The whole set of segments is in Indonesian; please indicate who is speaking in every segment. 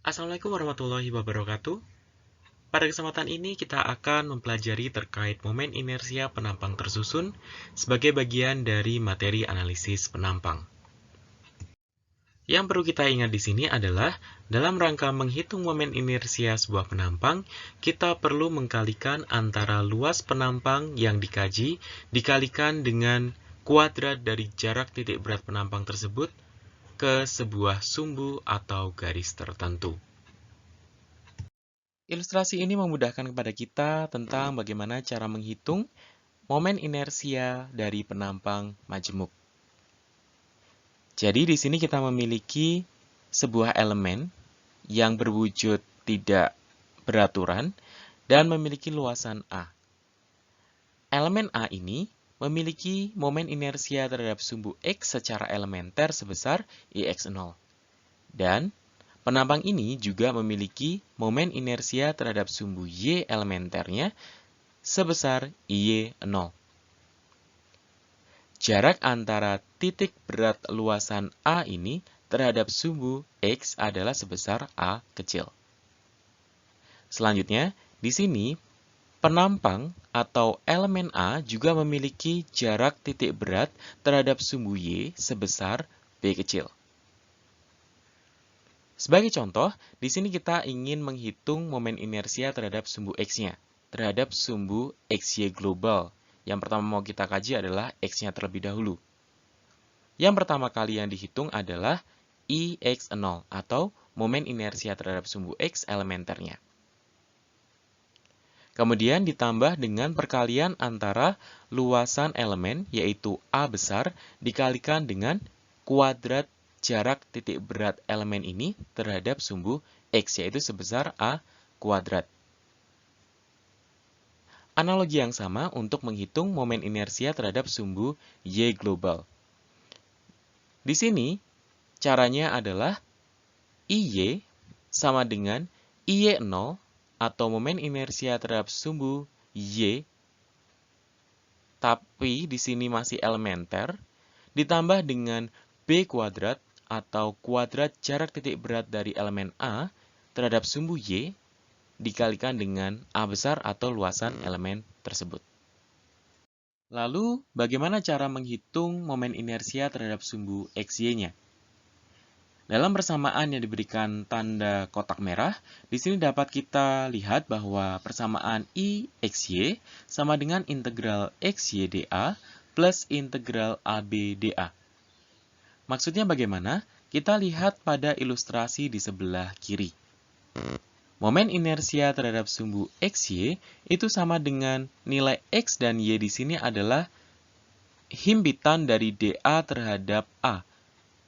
Speaker 1: Assalamualaikum warahmatullahi wabarakatuh. Pada kesempatan ini kita akan mempelajari terkait momen inersia penampang tersusun sebagai bagian dari materi analisis penampang. Yang perlu kita ingat di sini adalah dalam rangka menghitung momen inersia sebuah penampang, kita perlu mengkalikan antara luas penampang yang dikaji dikalikan dengan kuadrat dari jarak titik berat penampang tersebut ke sebuah sumbu atau garis tertentu. Ilustrasi ini memudahkan kepada kita tentang bagaimana cara menghitung momen inersia dari penampang majemuk. Jadi di sini kita memiliki sebuah elemen yang berwujud tidak beraturan dan memiliki luasan A. Elemen A ini memiliki momen inersia terhadap sumbu X secara elementer sebesar Ix0. Dan penampang ini juga memiliki momen inersia terhadap sumbu Y elementernya sebesar Y0. Jarak antara titik berat luasan A ini terhadap sumbu X adalah sebesar A kecil. Selanjutnya, di sini penampang atau elemen A juga memiliki jarak titik berat terhadap sumbu Y sebesar B kecil. Sebagai contoh, di sini kita ingin menghitung momen inersia terhadap sumbu X-nya, terhadap sumbu XY global. Yang pertama mau kita kaji adalah X-nya terlebih dahulu. Yang pertama kali yang dihitung adalah Ix0 atau momen inersia terhadap sumbu X elementernya. Kemudian ditambah dengan perkalian antara luasan elemen, yaitu A besar, dikalikan dengan kuadrat jarak titik berat elemen ini terhadap sumbu X, yaitu sebesar A kuadrat. Analogi yang sama untuk menghitung momen inersia terhadap sumbu Y global. Di sini, caranya adalah IY sama dengan IY0 atau momen inersia terhadap sumbu Y, tapi di sini masih elementer, ditambah dengan B kuadrat atau kuadrat jarak titik berat dari elemen A terhadap sumbu Y, dikalikan dengan A besar atau luasan elemen tersebut. Lalu, bagaimana cara menghitung momen inersia terhadap sumbu XY-nya? Dalam persamaan yang diberikan tanda kotak merah, di sini dapat kita lihat bahwa persamaan IXY sama dengan integral XY dA plus integral AB dA. Maksudnya bagaimana? Kita lihat pada ilustrasi di sebelah kiri. Momen inersia terhadap sumbu XY itu sama dengan nilai X dan Y di sini adalah himpitan dari dA terhadap A.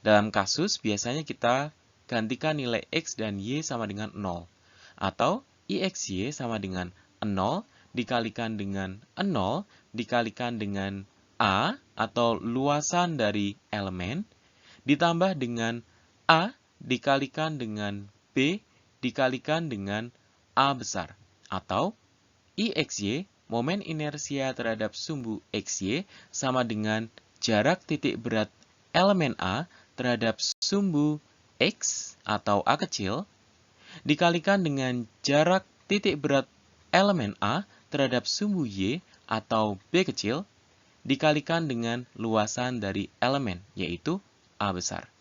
Speaker 1: Dalam kasus, biasanya kita gantikan nilai X dan Y sama dengan 0. Atau IXY sama dengan 0 dikalikan dengan 0 dikalikan dengan A atau luasan dari elemen, ditambah dengan A dikalikan dengan B dikalikan dengan A besar. Atau IXY, momen inersia terhadap sumbu XY sama dengan jarak titik berat elemen A terhadap sumbu X atau A kecil, dikalikan dengan jarak titik berat elemen A terhadap sumbu Y atau B kecil, dikalikan dengan luasan dari elemen, yaitu A besar.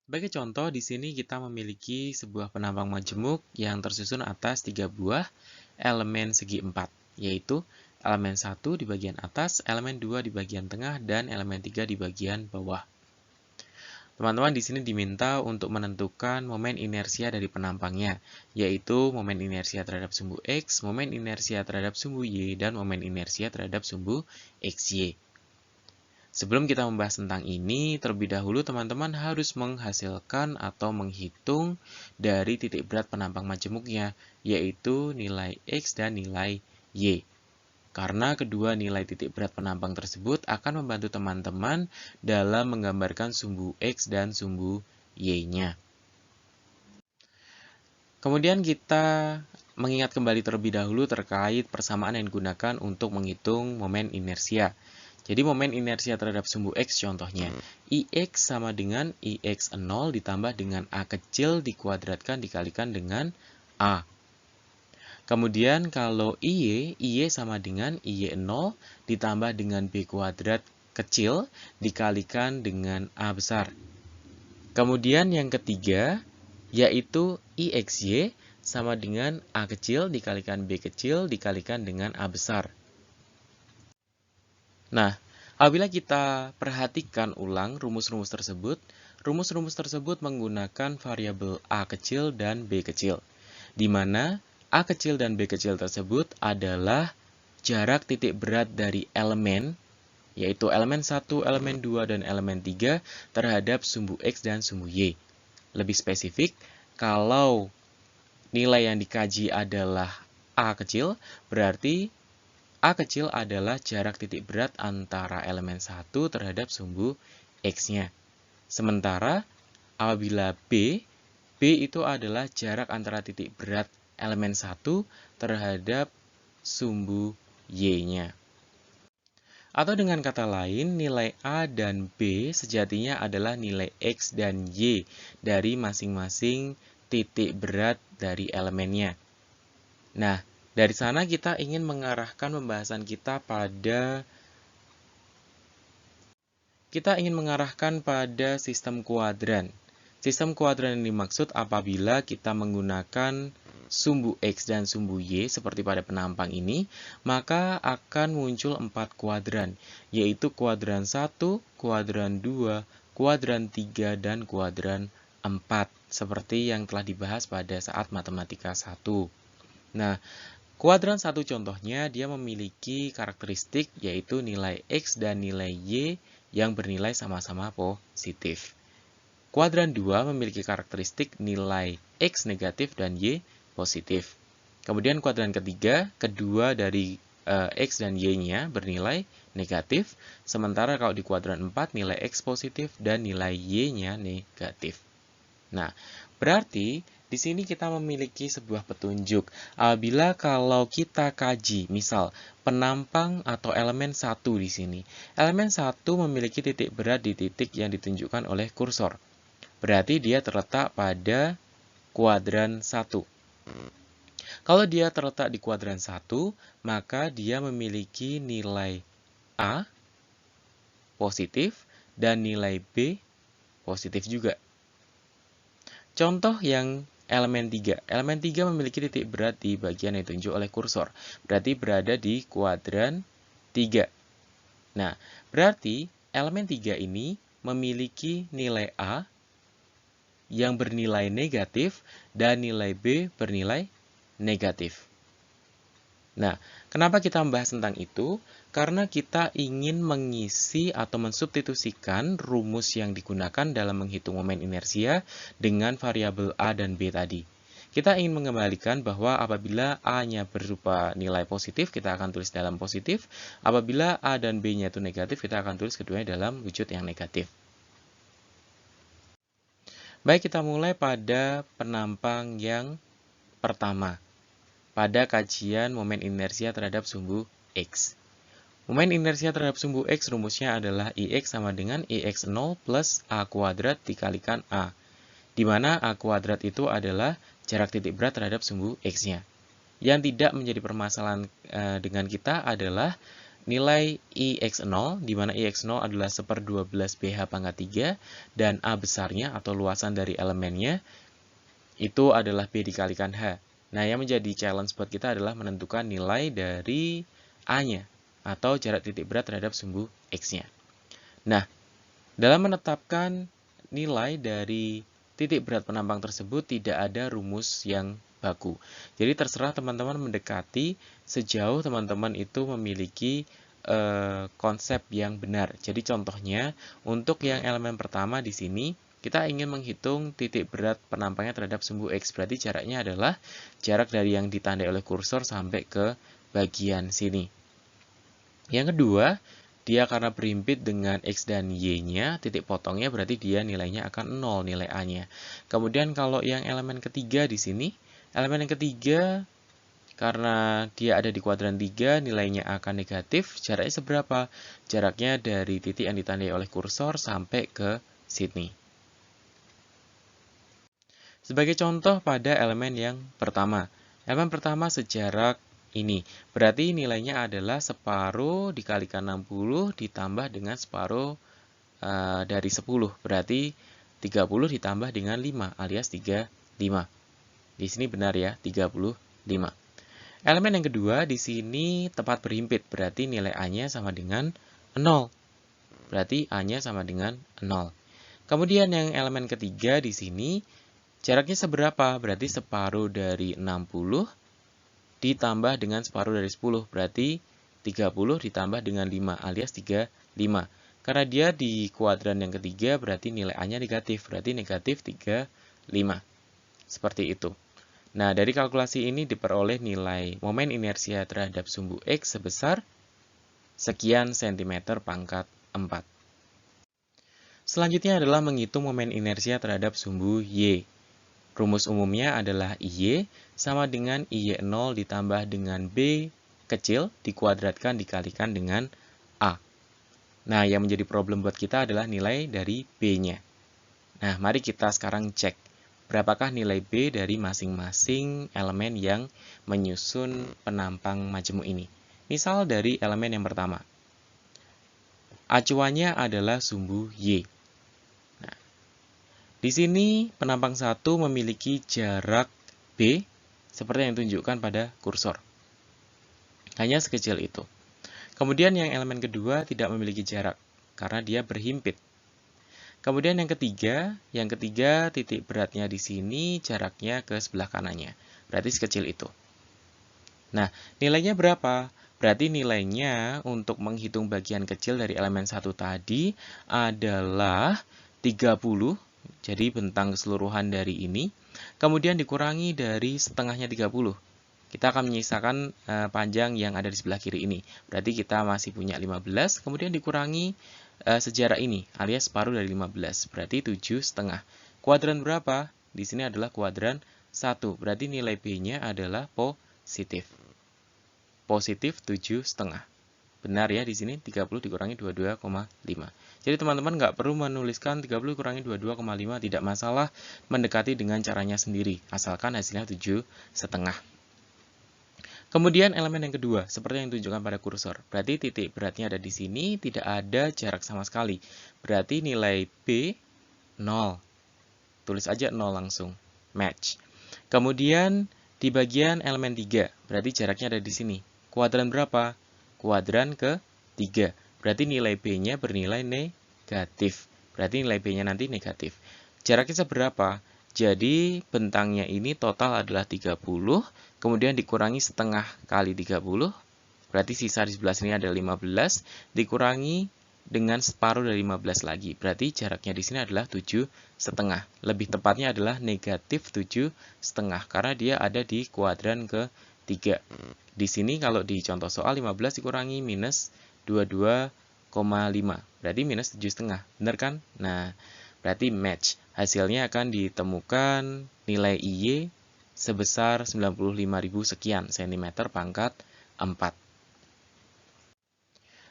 Speaker 1: Sebagai contoh, di sini kita memiliki sebuah penampang majemuk yang tersusun atas 3 buah elemen segi 4, yaitu elemen 1 di bagian atas, elemen 2 di bagian tengah, dan elemen 3 di bagian bawah. Teman-teman di sini diminta untuk menentukan momen inersia dari penampangnya, yaitu momen inersia terhadap sumbu X, momen inersia terhadap sumbu Y, dan momen inersia terhadap sumbu XY. Sebelum kita membahas tentang ini, terlebih dahulu teman-teman harus menghasilkan atau menghitung dari titik berat penampang majemuknya, yaitu nilai X dan nilai Y. Karena kedua nilai titik berat penampang tersebut akan membantu teman-teman dalam menggambarkan sumbu X dan sumbu Y-nya. Kemudian kita mengingat kembali terlebih dahulu terkait persamaan yang digunakan untuk menghitung momen inersia. Jadi momen inersia terhadap sumbu X contohnya, IX sama dengan IX0 ditambah dengan A kecil dikuadratkan dikalikan dengan A. Kemudian kalau IY sama dengan IY0 ditambah dengan B kuadrat kecil dikalikan dengan A besar. Kemudian yang ketiga, yaitu IXY sama dengan A kecil dikalikan B kecil dikalikan dengan A besar. Nah, apabila kita perhatikan ulang rumus-rumus tersebut menggunakan variabel A kecil dan B kecil, di mana A kecil dan B kecil tersebut adalah jarak titik berat dari elemen, yaitu elemen 1, elemen 2, dan elemen 3 terhadap sumbu X dan sumbu Y. Lebih spesifik, kalau nilai yang dikaji adalah A kecil, berarti A kecil adalah jarak titik berat antara elemen 1 terhadap sumbu X-nya. Sementara apabila B itu adalah jarak antara titik berat elemen 1 terhadap sumbu Y-nya. Atau dengan kata lain, nilai A dan B sejatinya adalah nilai X dan Y dari masing-masing titik berat dari elemennya. Nah, dari sana kita ingin mengarahkan pembahasan kita pada sistem kuadran. Sistem kuadran yang dimaksud apabila kita menggunakan sumbu X dan sumbu Y seperti pada penampang ini, maka akan muncul 4 kuadran, yaitu kuadran 1, kuadran 2, kuadran 3, dan kuadran 4, seperti yang telah dibahas pada saat matematika 1. Nah, kuadran 1 contohnya dia memiliki karakteristik yaitu nilai X dan nilai Y yang bernilai sama-sama positif. Kuadran 2 memiliki karakteristik nilai X negatif dan Y positif. Kemudian kuadran ketiga, kedua dari X dan Y-nya bernilai negatif, sementara kalau di kuadran 4 nilai X positif dan nilai Y-nya negatif. Nah, berarti di sini kita memiliki sebuah petunjuk. Apabila kalau kita kaji, misal penampang atau elemen 1 di sini. Elemen 1 memiliki titik berat di titik yang ditunjukkan oleh kursor. Berarti dia terletak pada kuadran 1. Kalau dia terletak di kuadran 1, maka dia memiliki nilai A positif dan nilai B positif juga. Contoh yang elemen 3. Elemen 3 memiliki titik berat di bagian yang ditunjuk oleh kursor. Berarti berada di kuadran 3. Nah, berarti elemen 3 ini memiliki nilai A yang bernilai negatif dan nilai B bernilai negatif. Nah, kenapa kita membahas tentang itu? Karena kita ingin mengisi atau mensubstitusikan rumus yang digunakan dalam menghitung momen inersia dengan variabel A dan B tadi. Kita ingin mengembalikan bahwa apabila A-nya berupa nilai positif, kita akan tulis dalam positif. Apabila A dan B-nya itu negatif, kita akan tulis keduanya dalam wujud yang negatif. Baik, kita mulai pada penampang yang pertama. Pada kajian momen inersia terhadap sumbu X. Momen inersia terhadap sumbu X rumusnya adalah IX sama dengan IX0 plus A kuadrat dikalikan A. Di mana A kuadrat itu adalah jarak titik berat terhadap sumbu X-nya. Yang tidak menjadi permasalahan dengan kita adalah nilai IX0, di mana IX0 adalah 1/12 BH pangkat 3, dan A besarnya atau luasan dari elemennya itu adalah B dikalikan H. Nah, yang menjadi challenge buat kita adalah menentukan nilai dari A-nya, atau jarak titik berat terhadap sumbu X-nya. Nah, dalam menetapkan nilai dari titik berat penampang tersebut, tidak ada rumus yang baku. Jadi, terserah teman-teman mendekati sejauh teman-teman itu memiliki konsep yang benar. Jadi, contohnya, untuk yang elemen pertama di sini, kita ingin menghitung titik berat penampangnya terhadap sumbu X. Berarti jaraknya adalah jarak dari yang ditandai oleh kursor sampai ke bagian sini. Yang kedua, dia karena berhimpit dengan X dan Y-nya, titik potongnya berarti dia nilainya akan 0, nilai A-nya. Kemudian kalau yang elemen ketiga di sini, elemen yang ketiga Karena dia ada di kuadran 3, nilainya akan negatif. Jaraknya seberapa? Jaraknya dari titik yang ditandai oleh kursor sampai ke sini. Sebagai contoh pada elemen yang pertama. Elemen pertama sejarak ini. Berarti nilainya adalah separuh dikalikan 60 ditambah dengan separuh dari 10. Berarti 30 ditambah dengan 5 alias 35. Di sini benar ya, 35. Elemen yang kedua di sini tepat berhimpit, berarti nilai A-nya sama dengan 0. Berarti A-nya sama dengan 0. Kemudian yang elemen ketiga di sini jaraknya seberapa? Berarti separuh dari 60 ditambah dengan separuh dari 10. Berarti 30 ditambah dengan 5 alias 35. Karena dia di kuadran yang ketiga berarti nilai A-nya negatif. Berarti negatif 35. Seperti itu. Nah, dari kalkulasi ini diperoleh nilai momen inersia terhadap sumbu X sebesar sekian cm pangkat 4. Selanjutnya adalah menghitung momen inersia terhadap sumbu Y. Rumus umumnya adalah IY sama dengan IY0 ditambah dengan B kecil dikuadratkan dikalikan dengan A. Nah, yang menjadi problem buat kita adalah nilai dari B-nya. Nah, mari kita sekarang cek. Berapakah nilai B dari masing-masing elemen yang menyusun penampang majemuk ini? Misal dari elemen yang pertama. Acuannya adalah sumbu Y. Nah, di sini penampang 1 memiliki jarak B seperti yang ditunjukkan pada kursor. Hanya sekecil itu. Kemudian yang elemen kedua tidak memiliki jarak karena dia berhimpit. Kemudian yang ketiga titik beratnya di sini jaraknya ke sebelah kanannya. Berarti sekecil itu. Nah, nilainya berapa? Berarti nilainya untuk menghitung bagian kecil dari elemen 1 tadi adalah 30. Jadi bentang keseluruhan dari ini. Kemudian dikurangi dari setengahnya 30. Kita akan menyisakan panjang yang ada di sebelah kiri ini. Berarti kita masih punya 15. Kemudian dikurangi sejarak ini, alias separuh dari 15, berarti 7,5. Kuadran berapa? Di sini adalah kuadran 1, berarti nilai B-nya adalah positif. Positif 7,5. Benar ya di sini 30 dikurangi 22,5. Jadi teman-teman nggak perlu menuliskan 30 kurangi 22,5, tidak masalah, mendekati dengan caranya sendiri, asalkan hasilnya 7,5. Kemudian elemen yang kedua, seperti yang ditunjukkan pada kursor. Berarti titik beratnya ada di sini, tidak ada jarak sama sekali. Berarti nilai B 0. Tulis aja 0 langsung. Match. Kemudian di bagian elemen 3, berarti jaraknya ada di sini. Kuadran berapa? Kuadran ke-3. Berarti nilai B-nya bernilai negatif. Berarti nilai B-nya nanti negatif. Jaraknya seberapa? Jadi bentangnya ini total adalah 30, kemudian dikurangi setengah kali 30, berarti sisa di sebelah sini ada 15, dikurangi dengan separuh dari 15 lagi, berarti jaraknya di sini adalah 7,5. Lebih tepatnya adalah negatif 7,5, karena dia ada di kuadran ke-3. Di sini kalau di contoh soal 15 dikurangi minus 22,5, berarti minus 7,5, benar kan? Nah, berarti match. Hasilnya akan ditemukan nilai IY sebesar 95.000 sekian cm pangkat 4.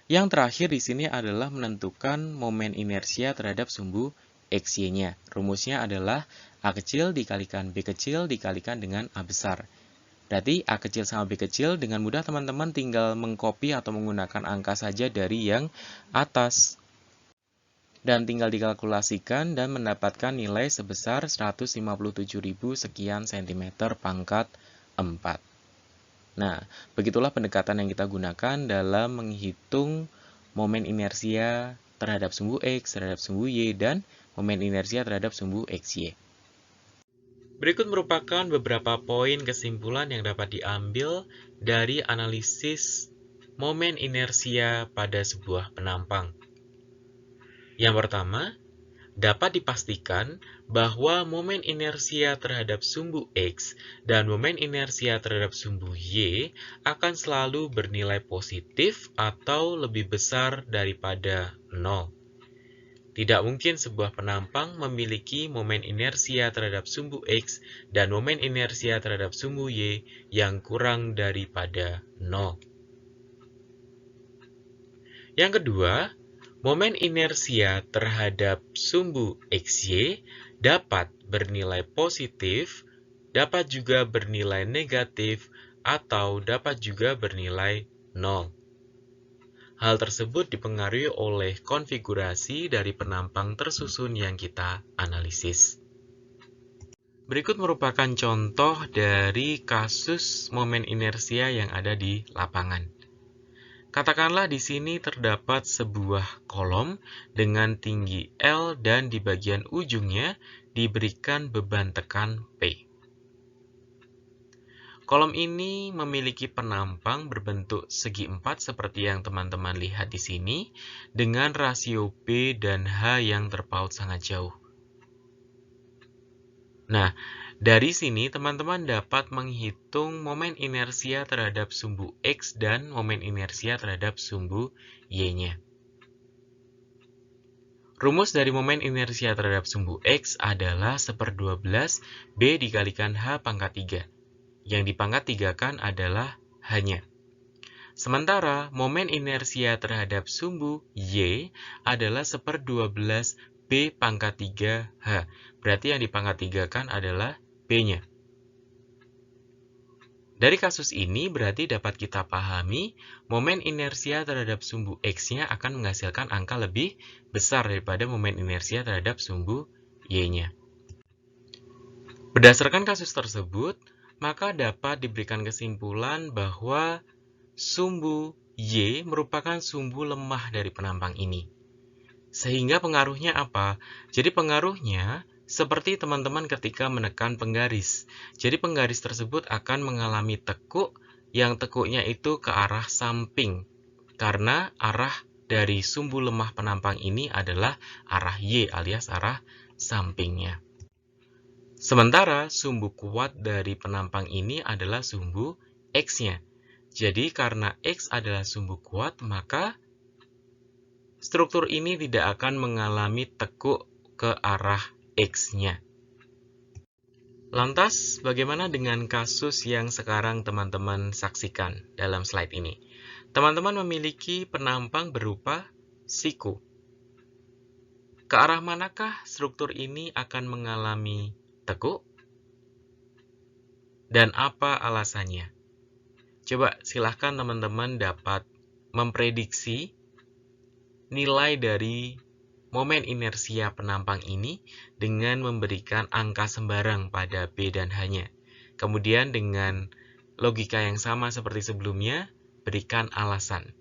Speaker 1: Yang terakhir di sini adalah menentukan momen inersia terhadap sumbu XY-nya. Rumusnya adalah A kecil dikalikan B kecil dikalikan dengan A besar. Berarti A kecil sama B kecil dengan mudah teman-teman tinggal mengcopy atau menggunakan angka saja dari yang atas. Dan tinggal dikalkulasikan dan mendapatkan nilai sebesar 157.000 sekian cm pangkat 4. Nah, begitulah pendekatan yang kita gunakan dalam menghitung momen inersia terhadap sumbu X, terhadap sumbu Y, dan momen inersia terhadap sumbu XY. Berikut merupakan beberapa poin kesimpulan yang dapat diambil dari analisis momen inersia pada sebuah penampang. Yang pertama, dapat dipastikan bahwa momen inersia terhadap sumbu X dan momen inersia terhadap sumbu Y akan selalu bernilai positif atau lebih besar daripada 0. Tidak mungkin sebuah penampang memiliki momen inersia terhadap sumbu X dan momen inersia terhadap sumbu Y yang kurang daripada 0. Yang kedua, momen inersia terhadap sumbu XY dapat bernilai positif, dapat juga bernilai negatif, atau dapat juga bernilai 0. Hal tersebut dipengaruhi oleh konfigurasi dari penampang tersusun yang kita analisis. Berikut merupakan contoh dari kasus momen inersia yang ada di lapangan. Katakanlah di sini terdapat sebuah kolom dengan tinggi L dan di bagian ujungnya diberikan beban tekan P. Kolom ini memiliki penampang berbentuk segi empat seperti yang teman-teman lihat di sini dengan rasio B dan H yang terpaut sangat jauh. Nah, dari sini teman-teman dapat menghitung momen inersia terhadap sumbu X dan momen inersia terhadap sumbu Y-nya. Rumus dari momen inersia terhadap sumbu X adalah 1/12 B dikalikan H pangkat 3. Yang dipangkat 3-kan adalah H-nya. Sementara momen inersia terhadap sumbu Y adalah 1/12 B pangkat 3 H. Berarti yang dipangkat 3-kan adalah B-nya. Dari kasus ini berarti dapat kita pahami momen inersia terhadap sumbu X-nya akan menghasilkan angka lebih besar daripada momen inersia terhadap sumbu Y-nya. Berdasarkan kasus tersebut, maka dapat diberikan kesimpulan bahwa sumbu Y merupakan sumbu lemah dari penampang ini. Sehingga pengaruhnya apa? Jadi pengaruhnya seperti teman-teman ketika menekan penggaris. Jadi penggaris tersebut akan mengalami tekuk, yang tekuknya itu ke arah samping. Karena arah dari sumbu lemah penampang ini adalah arah Y alias arah sampingnya. Sementara sumbu kuat dari penampang ini adalah sumbu X-nya. Jadi karena X adalah sumbu kuat, maka struktur ini tidak akan mengalami tekuk ke arah X-nya. Lantas, bagaimana dengan kasus yang sekarang teman-teman saksikan dalam slide ini? Teman-teman memiliki penampang berupa siku. Ke arah manakah struktur ini akan mengalami tekuk? Dan apa alasannya? Coba silahkan teman-teman dapat memprediksi nilai dari momen inersia penampang ini dengan memberikan angka sembarang pada B dan H-nya. Kemudian dengan logika yang sama seperti sebelumnya, berikan alasan.